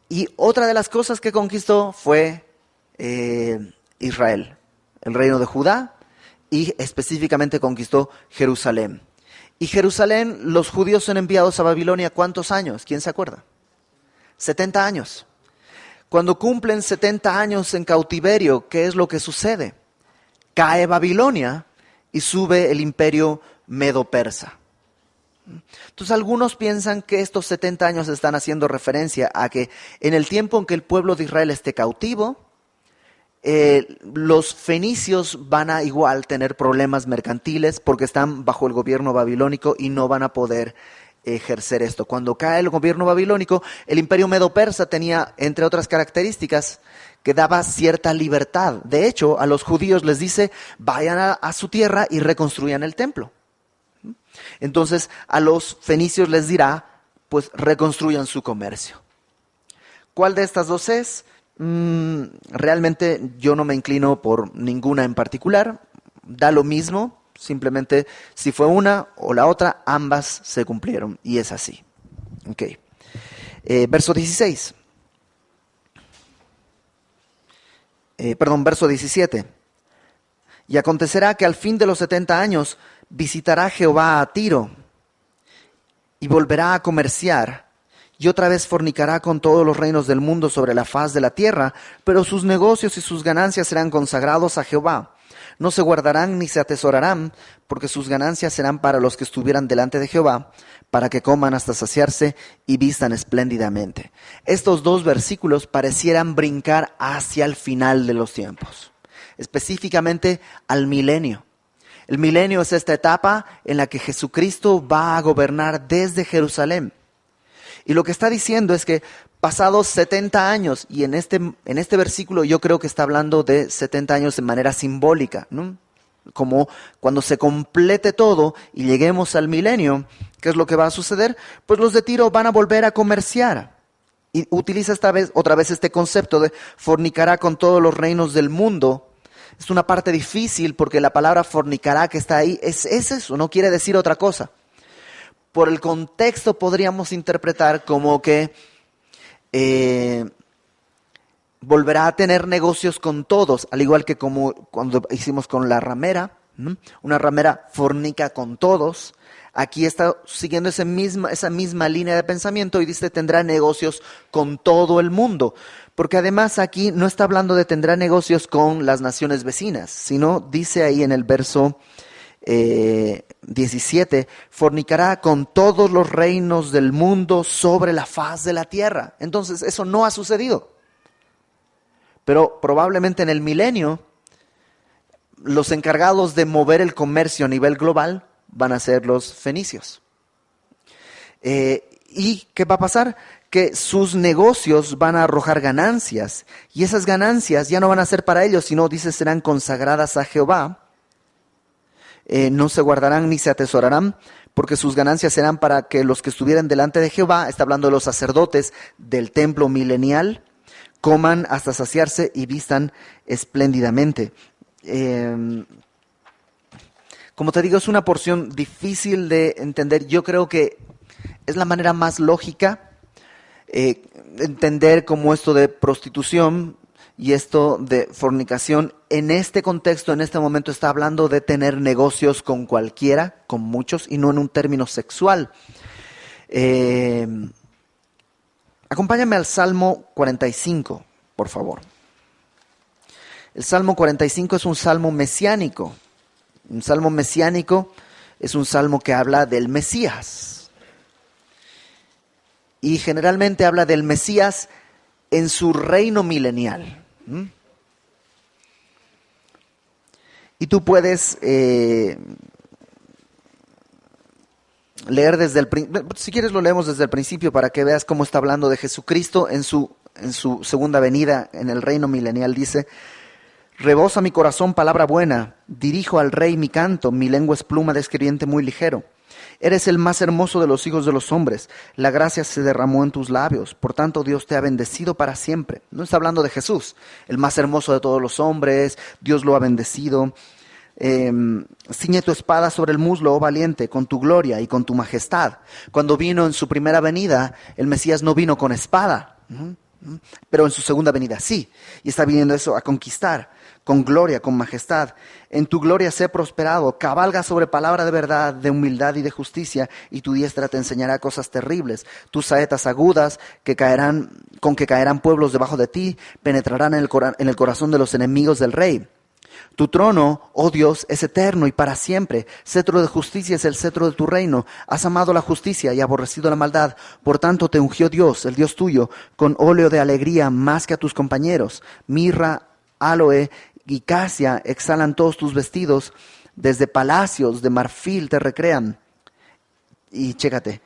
Y otra de las cosas que conquistó fue Israel, el reino de Judá, y específicamente conquistó Jerusalén. Y Jerusalén, los judíos son enviados a Babilonia, ¿cuántos años? ¿Quién se acuerda? 70 años. Cuando cumplen 70 años en cautiverio, ¿qué es lo que sucede? Cae Babilonia y sube el imperio medo-persa. Entonces algunos piensan que estos 70 años están haciendo referencia a que en el tiempo en que el pueblo de Israel esté cautivo, los fenicios van a igual tener problemas mercantiles porque están bajo el gobierno babilónico y no van a poder ejercer esto. Cuando cae el gobierno babilónico, el imperio medo-persa tenía, entre otras características, que daba cierta libertad. De hecho, a los judíos les dice, vayan a su tierra y reconstruyan el templo. Entonces, a los fenicios les dirá, pues reconstruyan su comercio. ¿Cuál de estas dos es? Realmente yo no me inclino por ninguna en particular. Da lo mismo, simplemente si fue una o la otra, ambas se cumplieron. Y es así. Okay. Verso 16. Verso 17. Y acontecerá que al fin de los 70 años visitará Jehová a Tiro y volverá a comerciar y otra vez fornicará con todos los reinos del mundo sobre la faz de la tierra, pero sus negocios y sus ganancias serán consagrados a Jehová. No se guardarán ni se atesorarán, porque sus ganancias serán para los que estuvieran delante de Jehová, para que coman hasta saciarse y vistan espléndidamente. Estos dos versículos parecieran brincar hacia el final de los tiempos, específicamente al milenio. El milenio es esta etapa en la que Jesucristo va a gobernar desde Jerusalén. Y lo que está diciendo es que pasados 70 años, y en este versículo yo creo que está hablando de 70 años de manera simbólica, ¿no? Como cuando se complete todo y lleguemos al milenio, ¿qué es lo que va a suceder? Pues los de Tiro van a volver a comerciar. Y utiliza otra vez este concepto de fornicará con todos los reinos del mundo. Es una parte difícil porque la palabra fornicará que está ahí es eso, no quiere decir otra cosa. Por el contexto podríamos interpretar como que volverá a tener negocios con todos, al igual que como cuando hicimos con la ramera. Una ramera fornica con todos. Aquí está siguiendo esa misma línea de pensamiento y dice tendrá negocios con todo el mundo. Porque además aquí no está hablando de tendrá negocios con las naciones vecinas, sino dice ahí en el verso 17, fornicará con todos los reinos del mundo sobre la faz de la tierra. Entonces eso no ha sucedido. Pero probablemente en el milenio, los encargados de mover el comercio a nivel global van a ser los fenicios. ¿Y qué va a pasar? Que sus negocios van a arrojar ganancias, y esas ganancias ya no van a ser para ellos, sino, dice, serán consagradas a Jehová. No se guardarán ni se atesorarán, porque sus ganancias serán para que los que estuvieran delante de Jehová, está hablando de los sacerdotes del templo milenial, coman hasta saciarse y vistan espléndidamente. Como te digo, es una porción difícil de entender. Yo creo que es la manera más lógica entender como esto de prostitución y esto de fornicación. En este contexto, en este momento, está hablando de tener negocios con cualquiera, con muchos, y no en un término sexual. Acompáñame al Salmo 45, por favor. El Salmo 45 es un salmo mesiánico. Un salmo mesiánico es un salmo que habla del Mesías. Y generalmente habla del Mesías en su reino milenial. Y tú puedes leer desde el principio, si quieres lo leemos desde el principio para que veas cómo está hablando de Jesucristo en su segunda venida en el reino milenial. Dice: rebosa mi corazón palabra buena, dirijo al rey mi canto, mi lengua es pluma de escribiente muy ligero. Eres el más hermoso de los hijos de los hombres, la gracia se derramó en tus labios, por tanto Dios te ha bendecido para siempre. No está hablando de Jesús, el más hermoso de todos los hombres, Dios lo ha bendecido. Ciñe tu espada sobre el muslo, oh valiente, con tu gloria y con tu majestad. Cuando vino en su primera venida, el Mesías no vino con espada, pero en su segunda venida sí, y está viniendo eso a conquistar, con gloria, con majestad. En tu gloria sé prosperado, cabalga sobre palabra de verdad, de humildad y de justicia, y tu diestra te enseñará cosas terribles. Tus saetas agudas con que caerán pueblos debajo de ti, penetrarán en el corazón de los enemigos del rey. Tu trono, oh Dios, es eterno y para siempre. Cetro de justicia es el cetro de tu reino. Has amado la justicia y aborrecido la maldad. Por tanto te ungió Dios, el Dios tuyo, con óleo de alegría más que a tus compañeros. Mirra, áloe y casia exhalan todos tus vestidos. Desde palacios de marfil te recrean. Y chécate.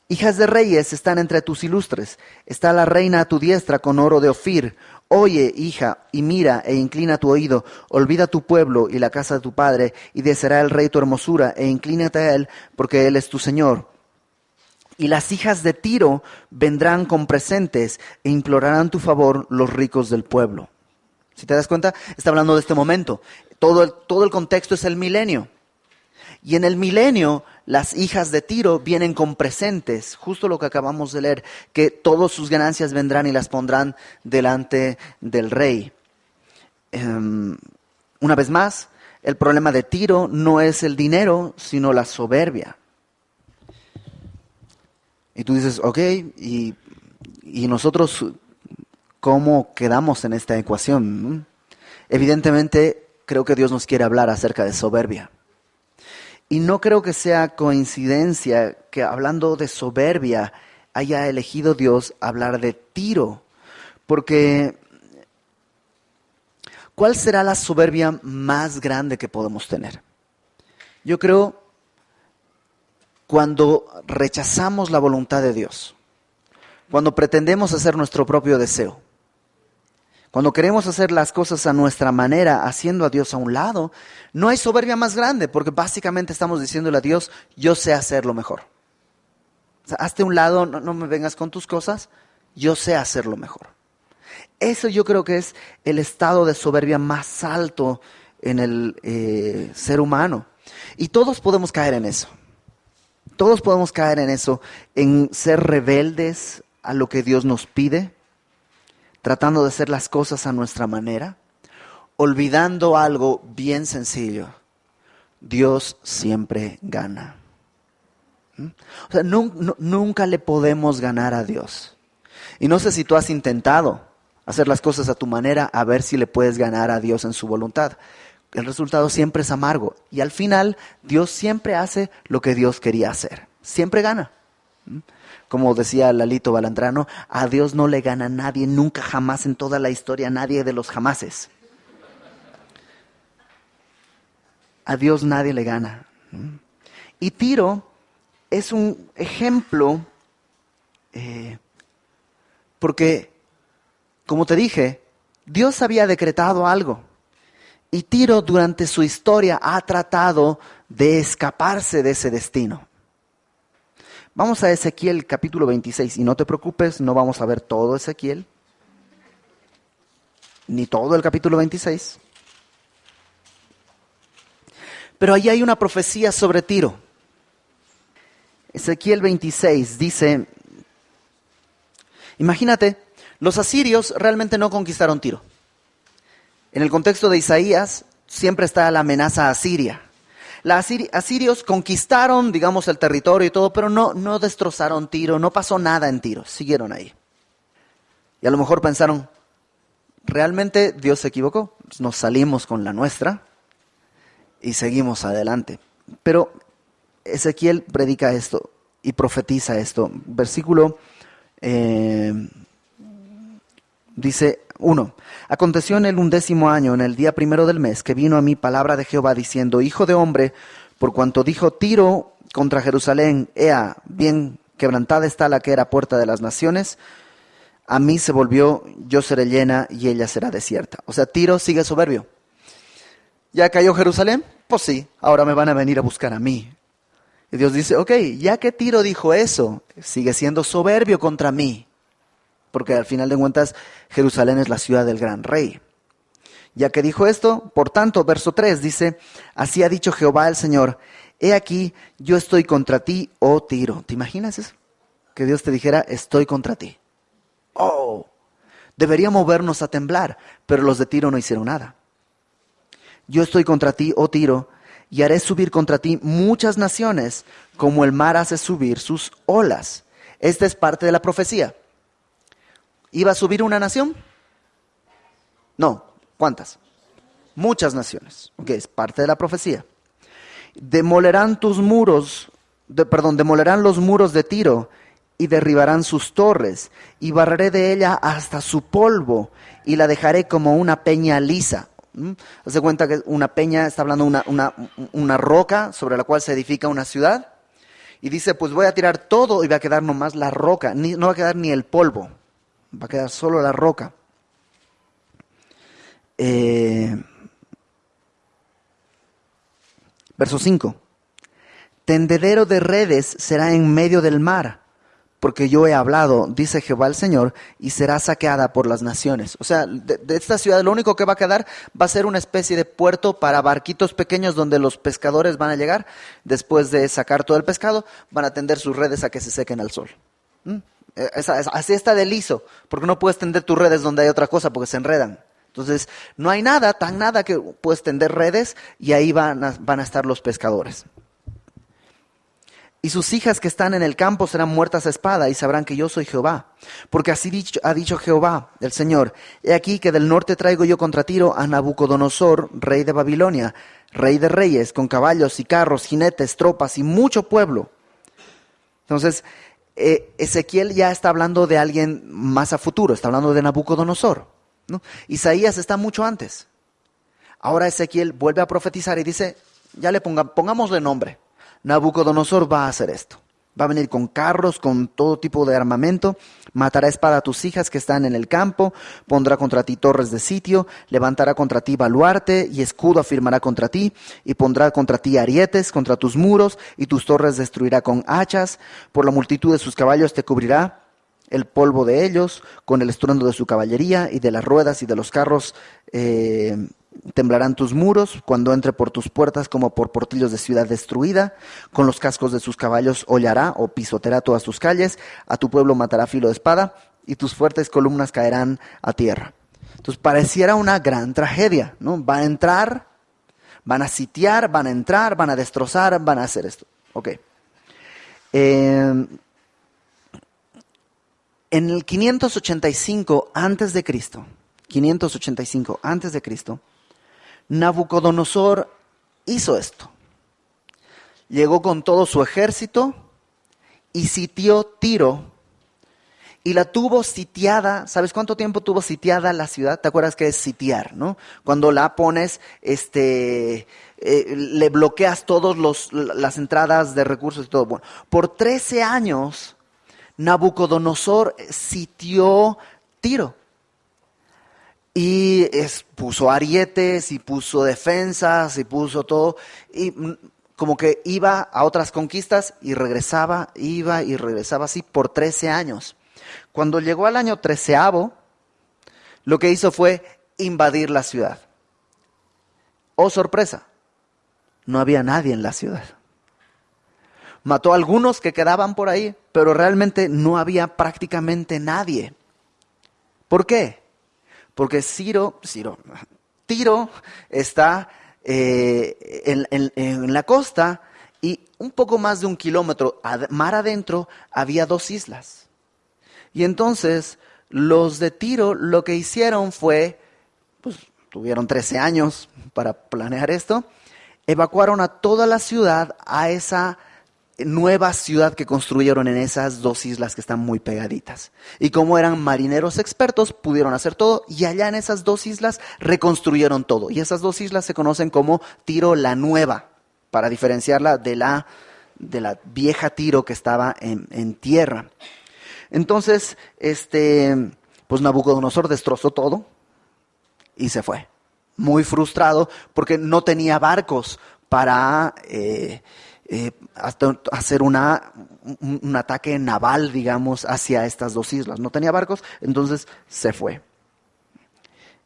Hijas de reyes están entre tus ilustres. Está la reina a tu diestra con oro de Ofir. Oye, hija, y mira, e inclina tu oído, olvida tu pueblo y la casa de tu padre, y deseará el rey tu hermosura, e inclínate a él, porque él es tu Señor. Y las hijas de Tiro vendrán con presentes, e implorarán tu favor los ricos del pueblo. Si te das cuenta, está hablando de este momento. Todo el contexto es el milenio. Y en el milenio, las hijas de Tiro vienen con presentes, justo lo que acabamos de leer, que todas sus ganancias vendrán y las pondrán delante del rey. Una vez más, el problema de Tiro no es el dinero, sino la soberbia. Y tú dices, ok, ¿y nosotros cómo quedamos en esta ecuación? Evidentemente, creo que Dios nos quiere hablar acerca de soberbia. Y no creo que sea coincidencia que hablando de soberbia haya elegido Dios hablar de Tiro. Porque, ¿cuál será la soberbia más grande que podemos tener? Yo creo cuando rechazamos la voluntad de Dios, cuando pretendemos hacer nuestro propio deseo, cuando queremos hacer las cosas a nuestra manera, haciendo a Dios a un lado, no hay soberbia más grande, porque básicamente estamos diciéndole a Dios, yo sé hacerlo mejor. O sea, hazte a un lado, no me vengas con tus cosas, yo sé hacerlo mejor. Eso yo creo que es el estado de soberbia más alto en el ser humano. Y todos podemos caer en eso. Todos podemos caer en eso, en ser rebeldes a lo que Dios nos pide, tratando de hacer las cosas a nuestra manera, olvidando algo bien sencillo. Dios siempre gana. O sea, nunca le podemos ganar a Dios. Y no sé si tú has intentado hacer las cosas a tu manera, a ver si le puedes ganar a Dios en su voluntad. El resultado siempre es amargo. Y al final, Dios siempre hace lo que Dios quería hacer. Siempre gana. Como decía Lalito Balandrano, a Dios no le gana nadie, nunca jamás en toda la historia, nadie de los jamases. A Dios nadie le gana. Y Tiro es un ejemplo, porque, como te dije, Dios había decretado algo. Y Tiro durante su historia ha tratado de escaparse de ese destino. Vamos a Ezequiel capítulo 26 y no te preocupes, no vamos a ver todo Ezequiel, ni todo el capítulo 26. Pero ahí hay una profecía sobre Tiro. Ezequiel 26 dice, imagínate, los asirios realmente no conquistaron Tiro. En el contexto de Isaías siempre está la amenaza asiria. Los asirios conquistaron, digamos, el territorio y todo, pero no destrozaron Tiro, no pasó nada en Tiro, siguieron ahí. Y a lo mejor pensaron, realmente Dios se equivocó, nos salimos con la nuestra y seguimos adelante. Pero Ezequiel predica esto y profetiza esto. Versículo dice 1. Aconteció en el 11º año, en el día 1 del mes, que vino a mí palabra de Jehová diciendo, hijo de hombre, por cuanto dijo Tiro contra Jerusalén, ea, bien quebrantada está la que era puerta de las naciones, a mí se volvió, yo seré llena y ella será desierta. O sea, Tiro sigue soberbio. ¿Ya cayó Jerusalén? Pues sí, ahora me van a venir a buscar a mí. Y Dios dice, ok, ya que Tiro dijo eso, sigue siendo soberbio contra mí. Porque al final de cuentas, Jerusalén es la ciudad del gran rey. Ya que dijo esto, por tanto, verso 3 dice, así ha dicho Jehová el Señor, he aquí, yo estoy contra ti, oh Tiro. ¿Te imaginas eso? Que Dios te dijera, estoy contra ti. Oh, debería movernos a temblar, pero los de Tiro no hicieron nada. Yo estoy contra ti, oh Tiro, y haré subir contra ti muchas naciones, como el mar hace subir sus olas. Esta es parte de la profecía. ¿Iba a subir una nación? No. ¿Cuántas? Muchas naciones. Ok, es parte de la profecía. Demolerán los muros de Tiro y derribarán sus torres y barreré de ella hasta su polvo y la dejaré como una peña lisa. ¿Haz de cuenta que una peña está hablando de una roca sobre la cual se edifica una ciudad? Y dice, pues voy a tirar todo y va a quedar nomás la roca, no va a quedar ni el polvo. Va a quedar solo la roca. Verso 5. Tendedero de redes será en medio del mar, porque yo he hablado, dice Jehová el Señor, y será saqueada por las naciones. O sea, de esta ciudad lo único que va a quedar va a ser una especie de puerto para barquitos pequeños donde los pescadores van a llegar. Después de sacar todo el pescado, van a tender sus redes a que se sequen al sol. Así está de liso, porque no puedes tender tus redes donde hay otra cosa porque se enredan. Entonces, no hay nada, tan nada que puedes tender redes y ahí van a estar los pescadores. Y sus hijas que están en el campo serán muertas a espada y sabrán que yo soy Jehová. Porque así ha dicho Jehová, el Señor. He aquí que del norte traigo yo contra Tiro a Nabucodonosor, rey de Babilonia, rey de reyes, con caballos y carros, jinetes, tropas y mucho pueblo. Entonces, Ezequiel ya está hablando de alguien más a futuro, está hablando de Nabucodonosor, ¿no? Isaías está mucho antes. Ahora Ezequiel vuelve a profetizar y dice, ya pongámosle nombre. Nabucodonosor va a hacer esto. Va a venir con carros, con todo tipo de armamento, matará a espada a tus hijas que están en el campo, pondrá contra ti torres de sitio, levantará contra ti baluarte y escudo afirmará contra ti, y pondrá contra ti arietes contra tus muros, y tus torres destruirá con hachas, por la multitud de sus caballos te cubrirá el polvo de ellos, con el estruendo de su caballería, y de las ruedas y de los carros temblarán tus muros cuando entre por tus puertas como por portillos de ciudad destruida. Con los cascos de sus caballos hollará o pisoteará todas tus calles. A tu pueblo matará filo de espada y tus fuertes columnas caerán a tierra. Entonces pareciera una gran tragedia, ¿no? Va a entrar, van a sitiar, van a entrar, van a destrozar, van a hacer esto. Ok. En el 585 antes de Cristo, Nabucodonosor hizo esto. Llegó con todo su ejército y sitió Tiro y la tuvo sitiada. ¿Sabes cuánto tiempo tuvo sitiada la ciudad? ¿Te acuerdas qué es sitiar, no? Cuando la pones, le bloqueas todas las entradas de recursos y todo. Bueno, por 13 años Nabucodonosor sitió Tiro. Y puso arietes, y puso defensas, y puso todo. Y como que iba a otras conquistas y regresaba, iba y regresaba así por 13 años. Cuando llegó al año 13º, lo que hizo fue invadir la ciudad. Oh, sorpresa, no había nadie en la ciudad. Mató a algunos que quedaban por ahí, pero realmente no había prácticamente nadie. ¿Por qué? Porque Tiro está en la costa y un poco más de 1 kilómetro mar adentro había 2 islas. Y entonces los de Tiro lo que hicieron fue, pues tuvieron 13 años para planear esto, evacuaron a toda la ciudad a esa nueva ciudad que construyeron en esas 2 islas que están muy pegaditas. Y como eran marineros expertos, pudieron hacer todo y allá en esas 2 islas reconstruyeron todo. Y esas 2 islas se conocen como Tiro la Nueva, para diferenciarla de la vieja Tiro que estaba en tierra. Entonces, pues Nabucodonosor destrozó todo y se fue. Muy frustrado porque no tenía barcos para hacer un ataque naval, digamos, hacia estas 2 islas. No tenía barcos, entonces se fue.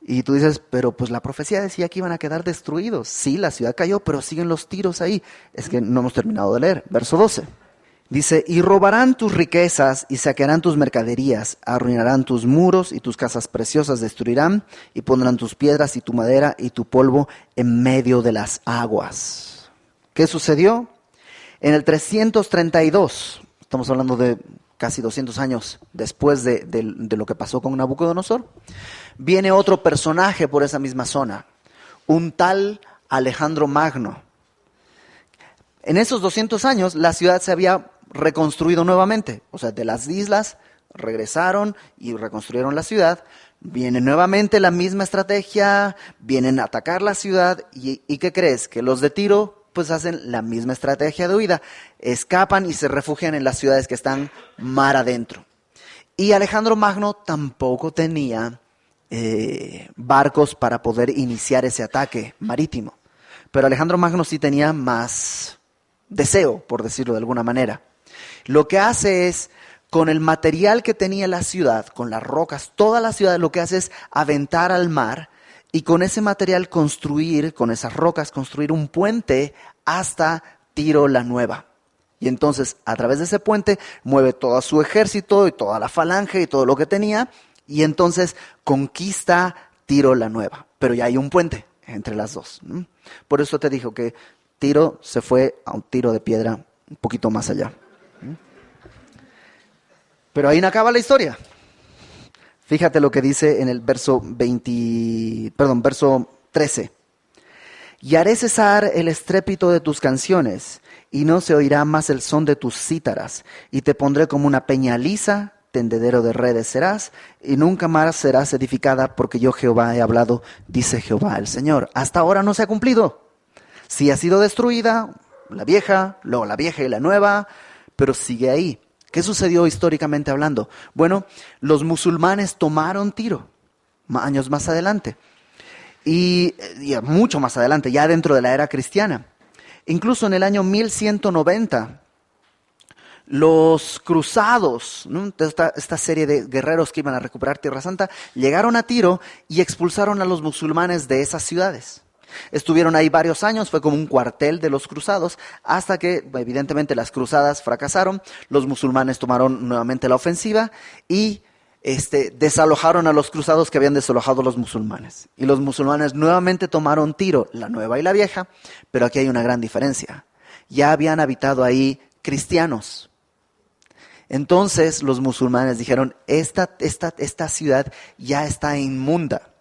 Y tú dices, pero pues la profecía decía que iban a quedar destruidos. Sí, la ciudad cayó, pero siguen los tiros ahí. Es que no hemos terminado de leer. Verso 12. Dice, y robarán tus riquezas y saquearán tus mercaderías, arruinarán tus muros y tus casas preciosas destruirán y pondrán tus piedras y tu madera y tu polvo en medio de las aguas. ¿Qué sucedió? En el 332, estamos hablando de casi 200 años después de lo que pasó con Nabucodonosor, viene otro personaje por esa misma zona, un tal Alejandro Magno. En esos 200 años la ciudad se había reconstruido nuevamente, o sea, de las islas regresaron y reconstruyeron la ciudad. Viene nuevamente la misma estrategia, vienen a atacar la ciudad y ¿qué crees? Que los de Tiro pues hacen la misma estrategia de huida, escapan y se refugian en las ciudades que están mar adentro. Y Alejandro Magno tampoco tenía barcos para poder iniciar ese ataque marítimo. Pero Alejandro Magno sí tenía más deseo, por decirlo de alguna manera. Lo que hace es, con el material que tenía la ciudad, con las rocas, toda la ciudad, lo que hace es aventar al mar y con ese material construir, con esas rocas, construir un puente hasta Tiro la Nueva. Y entonces, a través de ese puente, mueve todo su ejército y toda la falange y todo lo que tenía, y entonces conquista Tiro la Nueva. Pero ya hay un puente entre las dos. Por eso te dijo que Tiro se fue a un tiro de piedra un poquito más allá. Pero ahí no acaba la historia. Fíjate lo que dice en el verso 13. Y haré cesar el estrépito de tus canciones, y no se oirá más el son de tus cítaras, y te pondré como una peña lisa, tendedero de redes serás, y nunca más serás edificada, porque yo Jehová he hablado, dice Jehová el Señor. Hasta ahora no se ha cumplido. Sí ha sido destruida la vieja, luego la vieja y la nueva, pero sigue ahí. ¿Qué sucedió históricamente hablando? Bueno, los musulmanes tomaron Tiro años más adelante. Y mucho más adelante, ya dentro de la era cristiana. Incluso en el año 1190, los cruzados, ¿no? Esta serie de guerreros que iban a recuperar Tierra Santa, llegaron a Tiro y expulsaron a los musulmanes de esas ciudades. Estuvieron ahí varios años, fue como un cuartel de los cruzados, hasta que evidentemente las cruzadas fracasaron, los musulmanes tomaron nuevamente la ofensiva y desalojaron a los cruzados que habían desalojado a los musulmanes. Y los musulmanes nuevamente tomaron Tiro, la nueva y la vieja, pero aquí hay una gran diferencia. Ya habían habitado ahí cristianos. Entonces los musulmanes dijeron, esta ciudad ya está inmunda.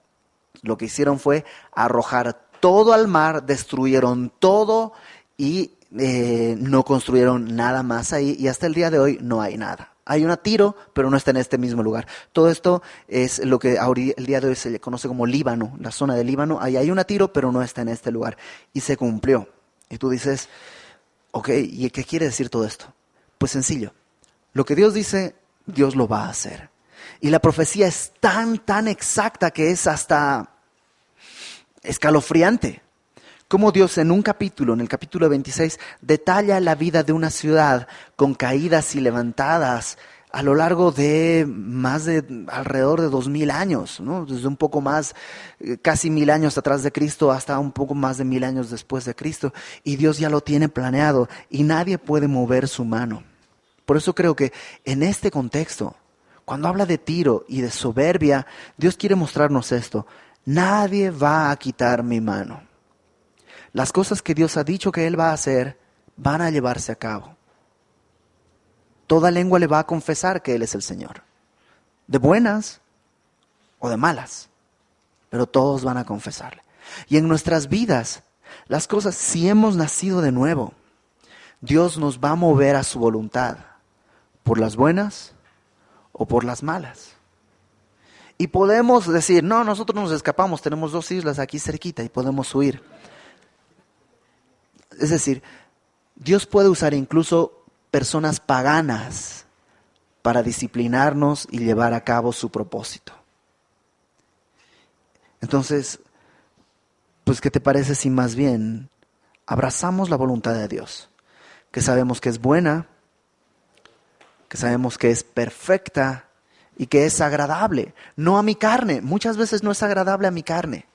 Lo que hicieron fue arrojar todo al mar, destruyeron todo y no construyeron nada más ahí. Y hasta el día de hoy no hay nada. Hay una Tiro, pero no está en este mismo lugar. Todo esto es lo que el día de hoy se le conoce como Líbano, la zona de Líbano. Ahí hay una Tiro, pero no está en este lugar. Y se cumplió. Y tú dices, ok, ¿y qué quiere decir todo esto? Pues sencillo. Lo que Dios dice, Dios lo va a hacer. Y la profecía es tan exacta que es hasta escalofriante. Como Dios en un capítulo, en el capítulo 26, detalla la vida de una ciudad con caídas y levantadas a lo largo de alrededor de 2000 años, ¿no? Desde un poco más, casi 1000 años atrás de Cristo hasta un poco más de 1000 años después de Cristo. Y Dios ya lo tiene planeado y nadie puede mover su mano. Por eso creo que en este contexto, cuando habla de Tiro y de soberbia, Dios quiere mostrarnos esto. Nadie va a quitar mi mano. Las cosas que Dios ha dicho que Él va a hacer van a llevarse a cabo. Toda lengua le va a confesar que Él es el Señor. De buenas o de malas. Pero todos van a confesarle. Y en nuestras vidas, las cosas, si hemos nacido de nuevo, Dios nos va a mover a su voluntad. Por las buenas o por las malas. Y podemos decir, no, nosotros nos escapamos, tenemos 2 islas aquí cerquita y podemos huir. Es decir, Dios puede usar incluso personas paganas para disciplinarnos y llevar a cabo su propósito. Entonces, pues, ¿qué te parece si más bien abrazamos la voluntad de Dios? Que sabemos que es buena, que sabemos que es perfecta y que es agradable. No a mi carne, muchas veces no es agradable a mi carne.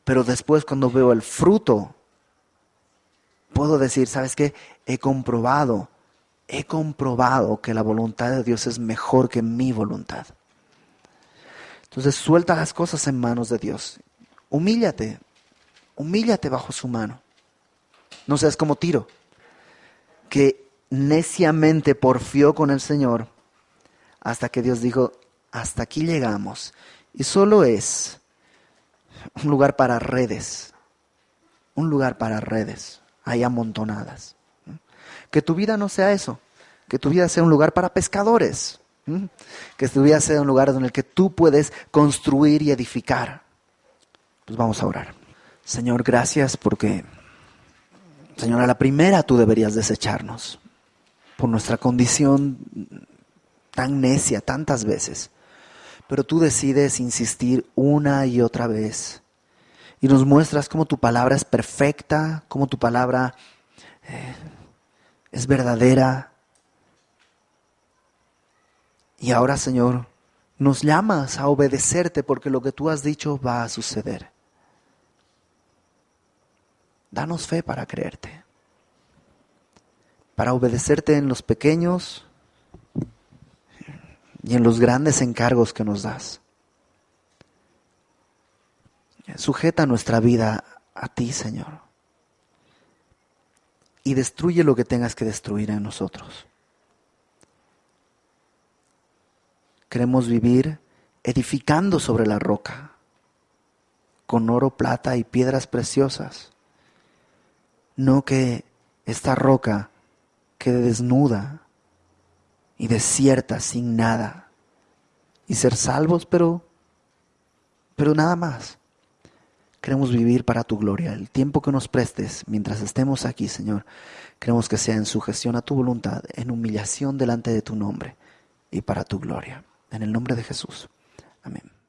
Pero después cuando veo el fruto, puedo decir, ¿sabes qué? He comprobado que la voluntad de Dios es mejor que mi voluntad. Entonces suelta las cosas en manos de Dios. Humíllate bajo su mano. No seas como Tiro, que neciamente porfió con el Señor hasta que Dios dijo, hasta aquí llegamos. Y solo es un lugar para redes, hay amontonadas. Que tu vida no sea eso, que tu vida sea un lugar para pescadores, que tu vida sea un lugar en el que tú puedes construir y edificar. Pues vamos a orar. Señor, gracias porque, Señor, a la primera tú deberías desecharnos por nuestra condición tan necia tantas veces. pero tú decides insistir una y otra vez. Y nos muestras cómo tu palabra es perfecta, cómo tu palabra es verdadera. Y ahora, Señor, nos llamas a obedecerte porque lo que tú has dicho va a suceder. Danos fe para creerte, para obedecerte en los pequeños y en los grandes encargos que nos das. Sujeta nuestra vida a ti, Señor, y destruye lo que tengas que destruir en nosotros. Queremos vivir edificando sobre la roca, con oro, plata y piedras preciosas. No que esta roca quede desnuda y desierta sin nada. Y ser salvos, pero nada más. Queremos vivir para tu gloria. El tiempo que nos prestes mientras estemos aquí, Señor, queremos que sea en sujeción a tu voluntad, en humillación delante de tu nombre y para tu gloria. En el nombre de Jesús. Amén.